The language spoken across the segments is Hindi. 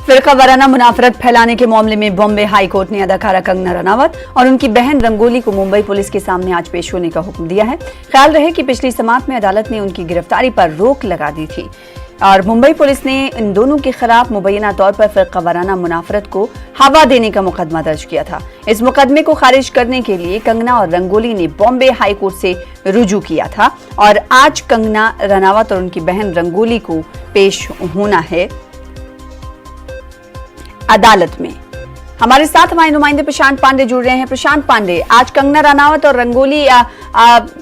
फिरका वाराना मुनाफरत फैलाने के मामले में बॉम्बे हाई कोर्ट ने अदाकारा कंगना रनावत और उनकी बहन रंगोली को मुंबई पुलिस के सामने आज पेश होने का हुक्म दिया है। ख्याल रहे कि पिछली समाअत में अदालत ने उनकी गिरफ्तारी पर रोक लगा दी थी और मुंबई पुलिस ने इन दोनों के खिलाफ मुबैना तौर पर फिरका वाराना मुनाफरत को हवा देने का मुकदमा दर्ज किया था। इस मुकदमे को खारिज करने के लिए कंगना और रंगोली ने बॉम्बे हाई कोर्ट से रुजू किया था और आज कंगना रनावत और उनकी बहन रंगोली को पेश होना है अदालत में। हमारे साथ हमारे नुमाइंदे प्रशांत पांडे जुड़ रहे हैं। प्रशांत पांडे, आज कंगना रनावत और रंगोली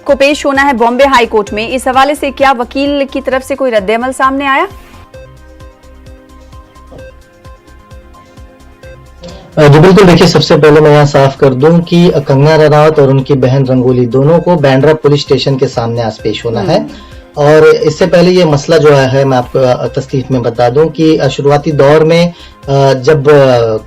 को पेश होना है बॉम्बे हाई कोर्ट में। इस हवाले से क्या वकील की तरफ से कोई रद्द-ए-अमल सामने आया? जी बिल्कुल, देखिए सबसे पहले मैं यहाँ साफ कर दूं कि कंगना रनावत और उनकी बहन रंगोली दोनों को बांद्रा पुलिस स्टेशन के सामने आज पेश होना है। और इससे पहले ये मसला जो है मैं आपको तस्दीक में बता दूं कि शुरुआती दौर में जब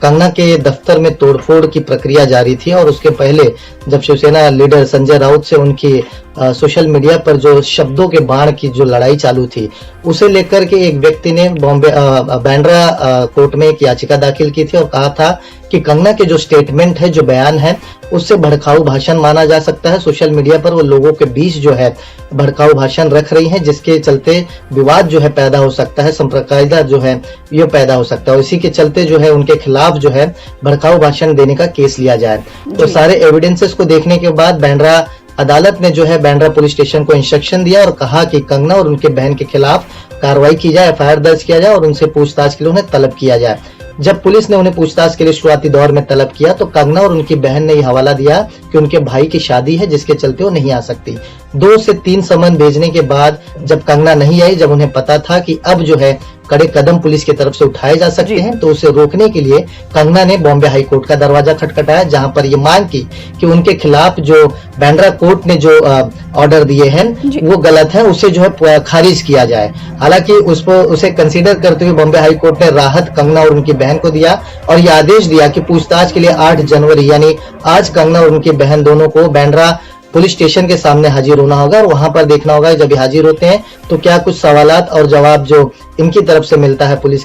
कंगना के दफ्तर में तोड़फोड़ की प्रक्रिया जारी थी और उसके पहले जब शिवसेना लीडर संजय राउत से उनकी सोशल मीडिया पर जो शब्दों के बाण की जो लड़ाई चालू थी, उसे लेकर के एक व्यक्ति ने बांद्रा कोर्ट में एक याचिका दाखिल की थी और कहा था कि कंगना के जो स्टेटमेंट है, जो बयान है, उससे भड़काऊ भाषण माना जा सकता है। सोशल मीडिया पर वो लोगों के बीच जो है भड़काऊ भाषण रख रही हैं, जिसके चलते विवाद जो है पैदा हो सकता है, संप्रकायदा जो है ये पैदा हो सकता है। इसी के चलते जो है उनके खिलाफ जो है भड़काऊ भाषण देने का केस लिया जाए। तो सारे एविडेंसेस को देखने के बाद बांद्रा अदालत ने जो है बांद्रा पुलिस स्टेशन को इंस्ट्रक्शन दिया और कहा कि कंगना और उनके बहन के खिलाफ कार्रवाई की जाए, एफआईआर दर्ज किया जाए और उनसे पूछताछ के लिए उन्हें तलब किया जाए। जब पुलिस ने उन्हें पूछताछ के लिए शुरुआती दौर में तलब किया तो कंगना और उनकी बहन ने यह हवाला दिया कि उनके भाई की शादी है, जिसके चलते वो नहीं आ सकती। 2 से 3 समन भेजने के बाद जब कंगना नहीं आई, जब उन्हें पता था कि अब जो है कड़े कदम पुलिस की तरफ से उठाए जा सकते हैं, तो उसे रोकने के लिए कंगना ने बॉम्बे हाई कोर्ट का दरवाजा खटखटाया, जहां पर ये मांग की कि उनके खिलाफ जो बांद्रा कोर्ट ने जो ऑर्डर दिए हैं वो गलत है, उसे जो है खारिज किया जाए। हालांकि उसे कंसीडर करते हुए बॉम्बे हाई कोर्ट ने राहत कंगना और उनकी बहन को दिया और ये आदेश दिया कि पूछताछ के लिए 8 जनवरी यानी आज कंगना और उनकी बहन दोनों को बांद्रा पुलिस स्टेशन के सामने हाजिर होना होगा और वहां पर देखना होगा जब ये हाजिर होते हैं तो क्या कुछ सवालात और जवाब जो इनकी तरफ से मिलता है पुलिस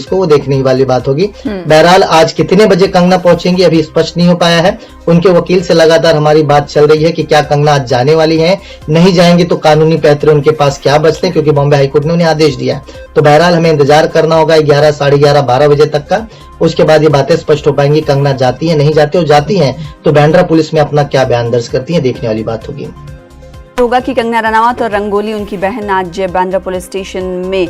को, वो देखने वाली बात होगी। बहरहाल आज कितने बजे कंगना पहुंचेंगी अभी स्पष्ट नहीं हो पाया है। उनके वकील से लगातार हमारी बात चल रही है कि क्या कंगना आज जाने वाली है, नहीं जाएंगी तो कानूनी पैतरे उनके पास क्या बचते हैं, क्योंकि बॉम्बे हाईकोर्ट ने उन्हें आदेश दिया है। तो बहरहाल हमें इंतजार करना होगा 11, साढ़े 11, 12 बजे तक का। उसके बाद ये बातें स्पष्ट हो पाएंगी, कंगना जाती है नहीं जाती, और जाती हैं तो बांद्रा पुलिस में अपना क्या बयान दर्ज करती है, देखने वाली बात होगी कि कंगना रनावत और रंगोली उनकी बहन आज बांद्रा पुलिस स्टेशन में